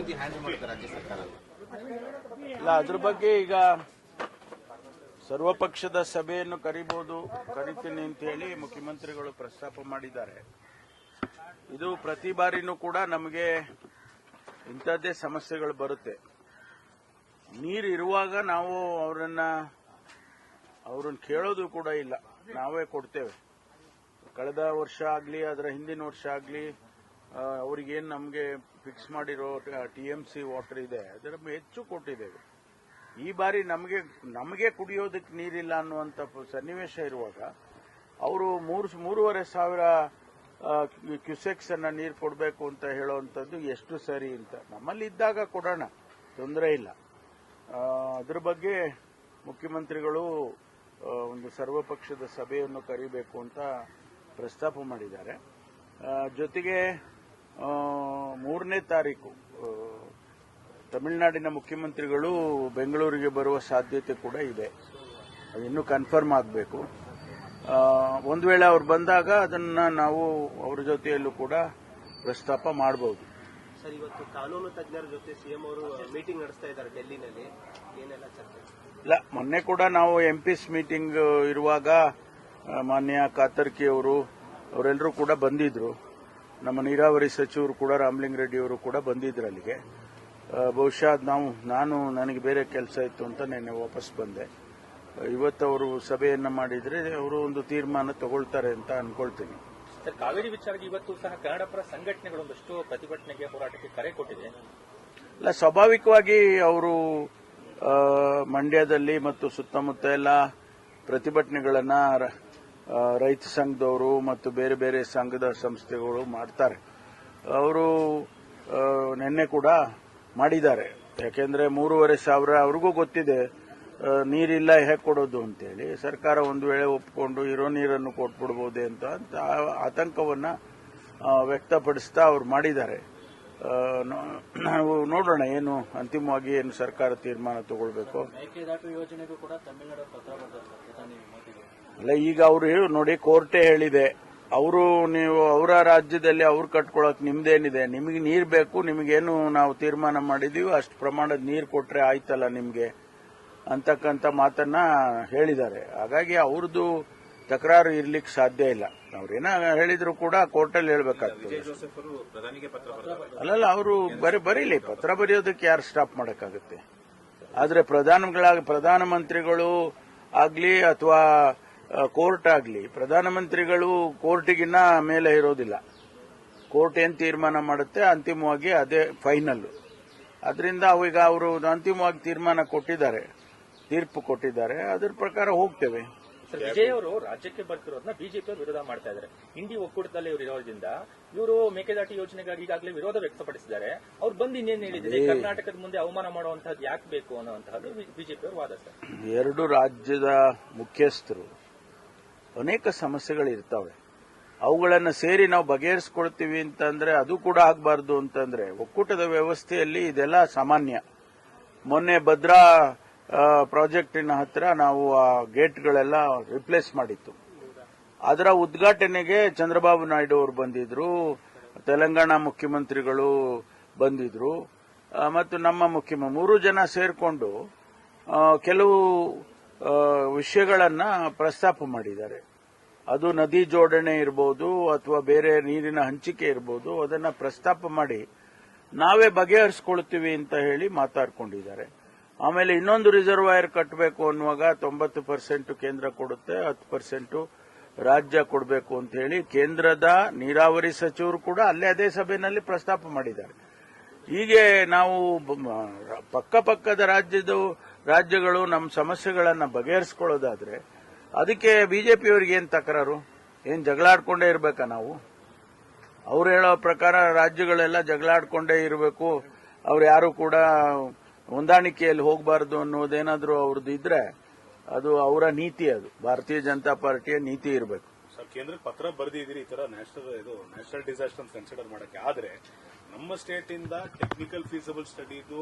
ರೀತಿ ಹ್ಯಾಂಡಲ್ ಮಾಡುತ್ತೆ ರಾಜ್ಯ ಸರ್ಕಾರ? ಇಲ್ಲ, ಅದ್ರ ಬಗ್ಗೆ ಈಗ ಸರ್ವಪಕ್ಷದ ಸಭೆಯನ್ನು ಕರಿತೀನಿ ಅಂತ ಹೇಳಿ ಮುಖ್ಯಮಂತ್ರಿಗಳು ಪ್ರಸ್ತಾಪ ಮಾಡಿದ್ದಾರೆ. ಇದು ಪ್ರತಿ ಬಾರಿನೂ ಕೂಡ ನಮಗೆ ಇಂಥದ್ದೇ ಸಮಸ್ಯೆಗಳು ಬರುತ್ತೆ. ನೀರು ಇರುವಾಗ ನಾವು ಅವ್ರನ್ನ ಕೇಳೋದು ಕೂಡ ಇಲ್ಲ, ನಾವೇ ಕೊಡ್ತೇವೆ. ಕಳೆದ ವರ್ಷ ಆಗಲಿ ಅದರ ಹಿಂದಿನ ವರ್ಷ ಆಗಲಿ ಅವ್ರಿಗೇನು ನಮಗೆ ಫಿಕ್ಸ್ ಮಾಡಿರೋ TMC ವಾಟರ್ ಇದೆ ಅದರ ಹೆಚ್ಚು ಕೊಟ್ಟಿದ್ದೇವೆ. ಈ ಬಾರಿ ನಮಗೆ ಕುಡಿಯೋದಕ್ಕೆ ನೀರಿಲ್ಲ ಅನ್ನುವಂಥ ಸನ್ನಿವೇಶ ಇರುವಾಗ ಅವರು 3,500 ಕ್ಯೂಸೆಕ್ಸ್ ಅನ್ನ ನೀರು ಕೊಡಬೇಕು ಅಂತ ಹೇಳುವಂಥದ್ದು ಎಷ್ಟು ಸರಿ ಅಂತ. ನಮ್ಮಲ್ಲಿ ಇದ್ದಾಗ ಕೊಡೋಣ, ತೊಂದರೆ ಇಲ್ಲ. ಅದ್ರ ಬಗ್ಗೆ ಮುಖ್ಯಮಂತ್ರಿಗಳು ಒಂದು ಸರ್ವಪಕ್ಷದ ಸಭೆಯನ್ನು ಕರಿಬೇಕು ಅಂತ ಪ್ರಸ್ತಾಪ ಮಾಡಿದ್ದಾರೆ. ಜೊತೆಗೆ 3ನೇ ತಾರೀಕು ತಮಿಳುನಾಡಿನ ಮುಖ್ಯಮಂತ್ರಿಗಳು ಬೆಂಗಳೂರಿಗೆ ಬರುವ ಸಾಧ್ಯತೆ ಕೂಡ ಇದೆ. ಅದಿನ್ನೂ ಕನ್ಫರ್ಮ್ ಆಗಬೇಕು. ಒಂದು ವೇಳೆ ಅವ್ರು ಬಂದಾಗ ಅದನ್ನ ನಾವು ಅವ್ರ ಜೊತೆಯಲ್ಲೂ ಕೂಡ ಪ್ರಸ್ತಾಪ ಮಾಡಬಹುದು. ಸರ್, ಇವತ್ತು ಕಾನೂನು ತಜ್ಞರ ಜೊತೆ ಸಿಎಂ ಅವರು ಮೀಟಿಂಗ್ ನಡೆಸ್ತಾ ಇದ್ದಾರೆ ಡೆಲ್ಲಿನಲ್ಲಿ, ಏನೆಲ್ಲ ಚರ್ಚೆ? ಇಲ್ಲ, ಮೊನ್ನೆ ಕೂಡ ನಾವು MPs ಮೀಟಿಂಗ್ ಇರುವಾಗ ಮಾನ್ಯ ಕಾತರ್ಕಿ ಅವರೆಲ್ಲರೂ ಕೂಡ ಬಂದಿದ್ರು. ನಮ್ಮ ನೀರಾವರಿ ಸಚಿವರು ಕೂಡ ರಾಮಲಿಂಗ ರೆಡ್ಡಿ ಅವರು ಕೂಡ ಬಂದಿದ್ರು ಅಲ್ಲಿಗೆ. ಬಹುಶಃ ನನಗೆ ಬೇರೆ ಕೆಲಸ ಇತ್ತು ಅಂತ ನೆನ್ನೆ ವಾಪಸ್ ಬಂದೆ. ಇವತ್ತು ಅವರು ಸಭೆಯನ್ನ ಮಾಡಿದ್ರೆ ಅವರು ಒಂದು ತೀರ್ಮಾನ ತಗೊಳ್ತಾರೆ ಅಂತ ಅನ್ಕೊಳ್ತೀನಿ. ಸರ್, ಕಾವೇರಿ ವಿಚಾರಕ್ಕೆ ಇವತ್ತು ಸಹ ಕನ್ನಡ ಪರ ಸಂಘಟನೆಗಳೊಂದಷ್ಟು ಪ್ರತಿಭಟನೆಗೆ, ಹೋರಾಟಕ್ಕೆ ಕರೆ ಕೊಟ್ಟಿದೆ. ಇಲ್ಲ, ಸ್ವಾಭಾವಿಕವಾಗಿ ಅವರು ಮಂಡ್ಯದಲ್ಲಿ ಮತ್ತು ಸುತ್ತಮುತ್ತ ಎಲ್ಲ ಪ್ರತಿಭಟನೆಗಳನ್ನ ರೈತ ಸಂಘದವರು ಮತ್ತು ಬೇರೆ ಬೇರೆ ಸಂಘದ ಸಂಸ್ಥೆಗಳು ಮಾಡ್ತಾರೆ. ಅವರು ನಿನ್ನೆ ಕೂಡ ಮಾಡಿದ್ದಾರೆ. ಯಾಕೆಂದ್ರೆ 3,500 ಅವ್ರಿಗೂ ಗೊತ್ತಿದೆ ನೀರಿಲ್ಲ ಹೇಗೆ ಕೊಡೋದು ಅಂತೇಳಿ. ಸರ್ಕಾರ ಒಂದು ವೇಳೆ ಒಪ್ಪಿಕೊಂಡು ಇರೋ ನೀರನ್ನು ಕೊಟ್ಬಿಡ್ಬೋದೇ ಅಂತ ಆತಂಕವನ್ನ ವ್ಯಕ್ತಪಡಿಸ್ತಾ ಅವ್ರು ಮಾಡಿದ್ದಾರೆ. ನಾವು ನೋಡೋಣ ಏನು ಅಂತಿಮವಾಗಿ ಏನು ಸರ್ಕಾರ ತೀರ್ಮಾನ ತಗೊಳ್ಬೇಕು. ಮೇಕೆದಾಟು ಯೋಜನೆಗೂ ಕೂಡ ತಮಿಳುನಾಡು ಪತ್ರ ಬರೆದಿದ್ದಾರೆ ಪ್ರಧಾನಿ ಮೋದಿಗೆ. ಅಲ್ಲ, ಈಗ ಅವರು ನೋಡಿ, ಕೋರ್ಟೇ ಹೇಳಿದೆ, ನೀವು ಅವರ ರಾಜ್ಯದಲ್ಲಿ ಅವ್ರು ಕಟ್ಕೊಳಕ್ ನಿಮ್ದೇನಿದೆ, ನಿಮಗೆ ನೀರು ಬೇಕು, ನಿಮಗೇನು ನಾವು ತೀರ್ಮಾನ ಮಾಡಿದೀವಿ ಅಷ್ಟು ಪ್ರಮಾಣದ ನೀರು ಕೊಟ್ರೆ ಆಯ್ತಲ್ಲ ನಿಮ್ಗೆ ಅಂತಕ್ಕಂಥ ಮಾತನ್ನ ಹೇಳಿದ್ದಾರೆ. ಹಾಗಾಗಿ ಅವ್ರದ್ದು ತಕರಾರು ಇರ್ಲಿಕ್ಕೆ ಸಾಧ್ಯ ಇಲ್ಲ. ಅವ್ರೇನ ಹೇಳಿದ್ರು ಕೂಡ ಕೋರ್ಟಲ್ಲಿ ಹೇಳ್ಬೇಕಾಗ್ತದೆ. ಅಲ್ಲಲ್ಲ, ಅವರು ಬರೀಲಿ, ಪತ್ರ ಬರೆಯೋದಕ್ಕೆ ಯಾರು ಸ್ಟಾಪ್ ಮಾಡಕ್ಕಾಗುತ್ತೆ? ಆದ್ರೆ ಪ್ರಧಾನಮಂತ್ರಿಗಳು ಆಗ್ಲಿ ಅಥವಾ ಕೋರ್ಟ್ ಆಗ್ಲಿ, ಪ್ರಧಾನಮಂತ್ರಿಗಳು ಕೋರ್ಟಿಗಿನ್ನ ಮೇಲೆ ಇರೋದಿಲ್ಲ. ಕೋರ್ಟ್ ಏನ್ ತೀರ್ಮಾನ ಮಾಡುತ್ತೆ ಅಂತಿಮವಾಗಿ ಅದೇ ಫೈನಲ್. ಅದರಿಂದ ಈಗ ಅವರು ಅಂತಿಮವಾಗಿ ತೀರ್ಪು ಕೊಟ್ಟಿದ್ದಾರೆ, ಅದ್ರ ಪ್ರಕಾರ ಹೋಗ್ತೇವೆ. ವಿಜಯ್ ಅವರು ರಾಜ್ಯಕ್ಕೆ ಬರ್ತಿರೋದನ್ನ ಬಿಜೆಪಿ ಅವರು ವಿರೋಧ ಮಾಡ್ತಾ ಇದ್ದಾರೆ. ಇಂಡಿ ಒಕ್ಕೂಟದಲ್ಲಿ ಇವರು ಇರೋದ್ರಿಂದ ಇವರು ಮೇಕೆದಾಟು ಯೋಜನೆಗಾಗಿ ಈಗಾಗಲೇ ವಿರೋಧ ವ್ಯಕ್ತಪಡಿಸಿದ್ದಾರೆ. ಅವ್ರು ಬಂದು ಇನ್ನೇನು ಹೇಳಿದ್ದಾರೆ, ಕರ್ನಾಟಕದ ಮುಂದೆ ಅವಮಾನ ಮಾಡುವಂತಹದ್ದು ಯಾಕೆ ಬೇಕು ಅನ್ನುವಂತಹದ್ದು ಬಿಜೆಪಿ ಅವರು ವಾದ. ಸರ್, 2 ರಾಜ್ಯದ ಮುಖ್ಯಸ್ಥರು ಅನೇಕ ಸಮಸ್ಯೆಗಳಿರ್ತಾವೆ, ಅವುಗಳನ್ನು ಸೇರಿ ನಾವು ಬಗೆಹರಿಸಿಕೊಳ್ತೀವಿ ಅಂತಂದ್ರೆ ಅದು ಕೂಡ ಆಗಬಾರ್ದು ಅಂತಂದ್ರೆ ಒಕ್ಕೂಟದ ವ್ಯವಸ್ಥೆಯಲ್ಲಿ ಇದೆಲ್ಲ ಸಾಮಾನ್ಯ. ಮೊನ್ನೆ ಭದ್ರಾ ಪ್ರಾಜೆಕ್ಟಿನ ಹತ್ರ ನಾವು ಆ ಗೇಟ್ಗಳೆಲ್ಲ ರಿಪ್ಲೇಸ್ ಮಾಡಿತ್ತು. ಅದರ ಉದ್ಘಾಟನೆಗೆ ಚಂದ್ರಬಾಬು ನಾಯ್ಡು ಅವರು ಬಂದಿದ್ರು, ತೆಲಂಗಾಣ ಮುಖ್ಯಮಂತ್ರಿಗಳು ಬಂದಿದ್ರು ಮತ್ತು ನಮ್ಮ ಮುಖ್ಯಮಂತ್ರಿ 3 ಜನ ಸೇರ್ಕೊಂಡು ಕೆಲವು ವಿಷಯಗಳನ್ನ ಪ್ರಸ್ತಾಪ ಮಾಡಿದ್ದಾರೆ. ಅದು ನದಿ ಜೋಡಣೆ ಇರಬಹುದು ಅಥವಾ ಬೇರೆ ನೀರಿನ ಹಂಚಿಕೆ ಇರಬಹುದು, ಅದನ್ನ ಪ್ರಸ್ತಾಪ ಮಾಡಿ ನಾವೇ ಬಗೆಹರಿಸಿಕೊಳ್ತೀವಿ ಅಂತ ಹೇಳಿ ಮಾತಾಡ್ಕೊಂಡಿದ್ದಾರೆ. ಆಮೇಲೆ ಇನ್ನೊಂದು ರಿಸರ್ವಾಯರ್ ಕಟ್ಟಬೇಕು ಅನ್ನುವಾಗ 90% ಕೇಂದ್ರ ಕೊಡುತ್ತೆ, 10% ರಾಜ್ಯ ಕೊಡಬೇಕು ಅಂತ ಹೇಳಿ ಕೇಂದ್ರದ ನೀರಾವರಿ ಸಚಿವರು ಕೂಡ ಅದೇ ಸಭೆಯಲ್ಲಿ ಪ್ರಸ್ತಾಪ ಮಾಡಿದ್ದಾರೆ. ಹೀಗೆ ನಾವು ಪಕ್ಕದ ರಾಜ್ಯಗಳು ನಮ್ಮ ಸಮಸ್ಯೆಗಳನ್ನು ಬಗೆಹರಿಸಿಕೊಳ್ಳೋದಾದ್ರೆ ಅದಕ್ಕೆ ಬಿಜೆಪಿಯವರಿಗೆ ಏನ್ ತಕರಾರು? ಏನ್ ಜಗಳಾಡ್ಕೊಂಡೇ ಇರಬೇಕಾ ನಾವು? ಅವ್ರು ಹೇಳೋ ಪ್ರಕಾರ ರಾಜ್ಯಗಳೆಲ್ಲ ಜಗಳಾಡ್ಕೊಂಡೇ ಇರಬೇಕು, ಅವ್ರು ಯಾರು ಕೂಡ ಹೊಂದಾಣಿಕೆಯಲ್ಲಿ ಹೋಗಬಾರದು ಅನ್ನೋದೇನಾದ್ರೂ ಅವ್ರದ್ದು ಇದ್ರೆ ಅದು ಅವರ ನೀತಿ, ಅದು ಭಾರತೀಯ ಜನತಾ ಪಾರ್ಟಿಯ ನೀತಿ ಇರಬೇಕು. ಸರ್, ಕೇಂದ್ರಕ್ಕೆ ಪತ್ರ ಬರೆದಿದ್ದೀರಿ ಈ ತರ ನ್ಯಾಷನಲ್ ಡಿಸಾಸ್ಟರ್ ಕನ್ಸಿಡರ್ ಮಾಡಕ್ಕೆ. ಆದ್ರೆ ನಮ್ಮ ಸ್ಟೇಟ್ ಇಂದ ಟೆಕ್ನಿಕಲ್ ಫೀಸಿಬಲ್ ಸ್ಟಡಿದು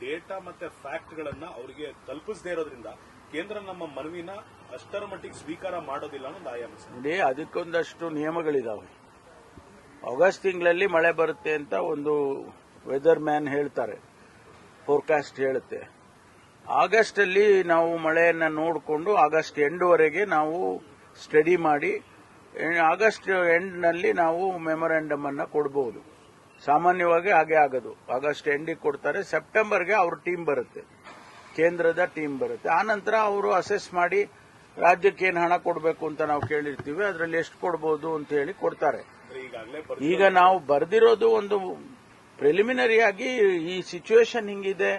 ಡೇಟಾ ಮತ್ತೆ ಫ್ಯಾಕ್ಟ್ ಗಳನ್ನ ಅವರಿಗೆ ತಲುಪಿಸದೇ ಇರೋದ್ರಿಂದ ಕೇಂದ್ರ ನಮ್ಮ ಮನವಿನ ಅಷ್ಟರ ಮಟ್ಟಿಗೆ ಸ್ವೀಕಾರ ಮಾಡೋದಿಲ್ಲ ಅನ್ನೋದು ಆಯಾಮ. ನೋಡಿ, ಅದಕ್ಕೊಂದಷ್ಟು ನಿಯಮಗಳಿದಾವೆ. ಆಗಸ್ಟ್ ತಿಂಗಳಲ್ಲಿ ಮಳೆ ಬರುತ್ತೆ ಅಂತ ಒಂದು ವೆದರ್ ಮ್ಯಾನ್ ಹೇಳ್ತಾರೆ, ಫೋರ್ಕಾಸ್ಟ್ ಹೇಳುತ್ತೆ. ಆಗಸ್ಟ್ ಅಲ್ಲಿ ನಾವು ಮಳೆಯನ್ನ ನೋಡಿಕೊಂಡು ಆಗಸ್ಟ್ ಎಂಡ್ವರೆಗೆ ನಾವು ಸ್ಟಡಿ ಮಾಡಿ ಆಗಸ್ಟ್ ಎಂಡ್ನಲ್ಲಿ ನಾವು ಮೆಮೊರಾಂಡಮ್ ಅನ್ನ ಕೊಡಬಹುದು. ಸಾಮಾನ್ಯವಾಗಿ ಹಾಗೆ ಆಗೋದು. ಆಗಸ್ಟ್ ಎಂಡಿಗೆ ಕೊಡ್ತಾರೆ, ಸೆಪ್ಟೆಂಬರ್ಗೆ ಅವ್ರ ಟೀಮ್ ಬರುತ್ತೆ, ಕೇಂದ್ರದ ಟೀಮ್ ಬರುತ್ತೆ. ಆನಂತರ ಅವರು ಅಸೆಸ್ ಮಾಡಿ ರಾಜ್ಯಕ್ಕೆ ಏನು ಹಣ ಕೊಡಬೇಕು ಅಂತ ನಾವು ಕೇಳಿರ್ತೀವಿ, ಅದರಲ್ಲಿ ಎಷ್ಟು ಕೊಡಬಹುದು ಅಂತ ಹೇಳಿ ಕೊಡ್ತಾರೆ. ಈಗ ನಾವು ಬರೆದಿರೋದು ಒಂದು ಪ್ರಿಲಿಮಿನರಿ ಆಗಿ ಈ ಸಿಚುವೇಶನ್ ಹಿಂಗಿದೆ,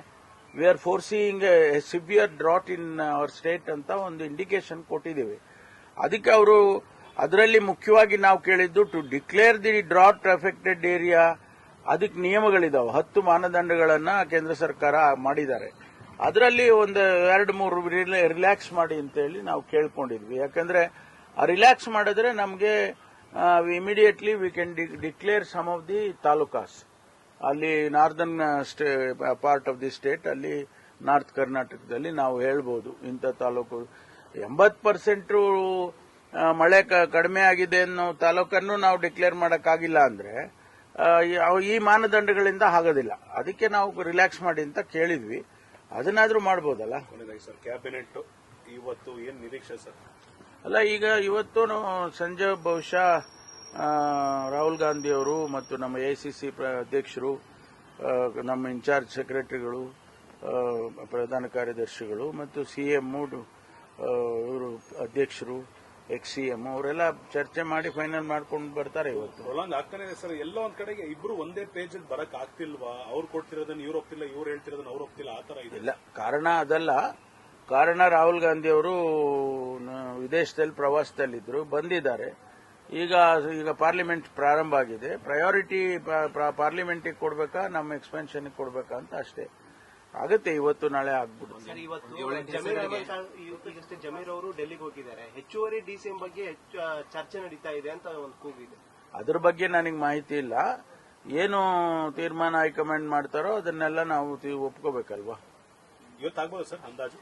we are forcing A severe drought in our state ಅಂತ ಒಂದು ಇಂಡಿಕೇಶನ್ ಕೊಟ್ಟಿದ್ದೀವಿ. ಅದಕ್ಕೆ ಅವರು ಅದರಲ್ಲಿ ಮುಖ್ಯವಾಗಿ ನಾವು ಕೇಳಿದ್ದು to declare the drought affected area. ಅದಕ್ಕೆ ನಿಯಮಗಳಿದಾವೆ, 10 ಮಾನದಂಡಗಳನ್ನ ಕೇಂದ್ರ ಸರ್ಕಾರ ಮಾಡಿದ್ದಾರೆ. ಅದರಲ್ಲಿ ಒಂದು 2-3 ರಿಲ್ಯಾಕ್ಸ್ ಮಾಡಿ ಅಂತ ಹೇಳಿ ನಾವು ಕೇಳ್ಕೊಂಡಿದ್ವಿ. ಯಾಕಂದ್ರೆ ರಿಲ್ಯಾಕ್ಸ್ ಮಾಡಿದ್ರೆ ನಮಗೆ immediately we can declare some of the talukas. ಅಲ್ಲಿ northern part of the state, ಅಲ್ಲಿ ನಾರ್ತ್ ಕರ್ನಾಟಕದಲ್ಲಿ ನಾವು ಹೇಳ್ಬೋದು ಇಂಥ ತಾಲೂಕು 80% ಮಳೆ ಕಡಿಮೆ ಆಗಿದೆ ಅನ್ನೋ ತಾಲೂಕನ್ನು ನಾವು ಡಿಕ್ಲೇರ್ ಮಾಡಕ್ಕಾಗಿಲ್ಲ ಅಂದ್ರೆ ಈ ಮಾನದಂಡಗಳಿಂದ ಆಗೋದಿಲ್ಲ. ಅದಕ್ಕೆ ನಾವು ರಿಲ್ಯಾಕ್ಸ್ ಮಾಡಿ ಅಂತ ಕೇಳಿದ್ವಿ. ಅದನ್ನಾದ್ರೂ ಮಾಡಬಹುದಲ್ಲ. ಸರ್, ಕ್ಯಾಬಿನೆಟ್ ಇವತ್ತು ಏನ್ ನಿರೀಕ್ಷೆ ಸರ್? ಅಲ್ಲ, ಈಗ ಇವತ್ತು ಸಂಜೆ ಬಹುಶಃ ರಾಹುಲ್ ಗಾಂಧಿ ಅವರು ಮತ್ತು ನಮ್ಮ ಎಐಸಿಸಿ ಅಧ್ಯಕ್ಷರು, ನಮ್ಮ ಇನ್ಚಾರ್ಜ್ ಸೆಕ್ರೆಟರಿಗಳು, ಪ್ರಧಾನ ಕಾರ್ಯದರ್ಶಿಗಳು ಮತ್ತು ಸಿಎಂ ಇವರು ಅಧ್ಯಕ್ಷರು, ಎಕ್ಸ್-ಸಿಎಂ ಅವರೆಲ್ಲ ಚರ್ಚೆ ಮಾಡಿ ಫೈನಲ್ ಮಾಡ್ಕೊಂಡು ಬರ್ತಾರೆ. ಇವತ್ತು ಪ್ರೊಲಾಂಗ್ ಆಗ್ತಾನೆ ಇದೆ ಸರ್. ಎಲ್ಲ ಒಂದ್ ಕಡೆಗೆ ಇಬ್ರು ಒಂದೇ ಪೇಜ್ ಅಲ್ಲಿ ಬರಕ್ ಆಗ್ತಿಲ್ವಾ? ಅವ್ರು ಕೊಡ್ತಿರೋದನ್ನ ಇವ್ರು ಒಪ್ತಿಲ್ಲ, ಇವ್ರು ಹೇಳ್ತಿರೋದನ್ನ ಅವ್ರು ಒಪ್ತಿಲ್ಲ, ಆ ತರ ಇದೆ. ಇಲ್ಲ, ಕಾರಣ ಅದಲ್ಲ. ಕಾರಣ ರಾಹುಲ್ ಗಾಂಧಿ ಅವರು ವಿದೇಶದಲ್ಲಿ ಪ್ರವಾಸದಲ್ಲಿದ್ದರು, ಬಂದಿದ್ದಾರೆ. ಈಗ ಪಾರ್ಲಿಮೆಂಟ್ ಪ್ರಾರಂಭ ಆಗಿದೆ. ಪ್ರಯಾರಿಟಿ ಪಾರ್ಲಿಮೆಂಟಿಗೆ ಕೊಡ್ಬೇಕಾ, ನಮ್ಮ ಎಕ್ಸ್ಪೆನ್ಷನ್ ಕೊಡ್ಬೇಕಾ ಅಂತ ಅಷ್ಟೇ. ಆಗುತ್ತೆ, ಇವತ್ತು ನಾಳೆ ಆಗ್ಬಿಡುತ್ತೆ. ಸರ್, ಇವತ್ತು ಈಗಷ್ಟೇ ಜಮೀರ್ ಅವರು ಡೆಲ್ಲಿಗೆ ಹೋಗಿದ್ದಾರೆ. ಹೆಚ್ಚುವರಿ ಡಿಸಿಎಂ ಬಗ್ಗೆ ಚರ್ಚೆ ನಡೀತಾ ಇದೆ ಅಂತ ಒಂದು ಕೂಗಿದೆ. ಅದ್ರ ಬಗ್ಗೆ ನನಗೆ ಮಾಹಿತಿ ಇಲ್ಲ. ಏನು ತೀರ್ಮಾನ ಹೈಕಮಾಂಡ್ ಮಾಡ್ತಾರೋ ಅದನ್ನೆಲ್ಲ ನಾವು ಒಪ್ಕೋಬೇಕಲ್ವಾ. ಇವತ್ತಾಗ್ಬೋದು ಸರ್ ಅಂದಾಜು?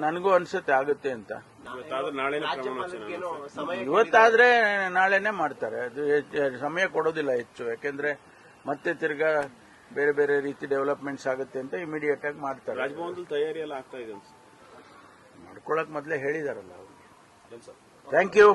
ನನಗೂ ಅನ್ಸುತ್ತೆ ಆಗುತ್ತೆ ಅಂತ. ರಾಜ್ಯಪಾಲರಿಗೇನೋ ಸಮಯ ಇವತ್ತಾದ್ರೆ ನಾಳೆನೆ ಮಾಡ್ತಾರೆ. ಅದು ಸಮಯ ಕೊಡೋದಿಲ್ಲ ಹೆಚ್ಚು, ಯಾಕೆಂದ್ರೆ ಮತ್ತೆ ತಿರ್ಗಾ ಬೇರೆ ಬೇರೆ ರೀತಿ ಡೆವಲಪ್ಮೆಂಟ್ಸ್ ಆಗುತ್ತೆ ಅಂತ ಇಮಿಡಿಯೇಟ್ ಆಗಿ ಮಾಡ್ತಾರೆ. ರಾಜಭವನದಲ್ಲಿ ತಯಾರಿ ಎಲ್ಲ ಆಗ್ತಾ ಇದೆ ಮಾಡ್ಕೊಳಕ್ ಮೊದಲೇ ಹೇಳಿದಾರಲ್ಲ ಅವ್ರಿಗೆ. Thank you.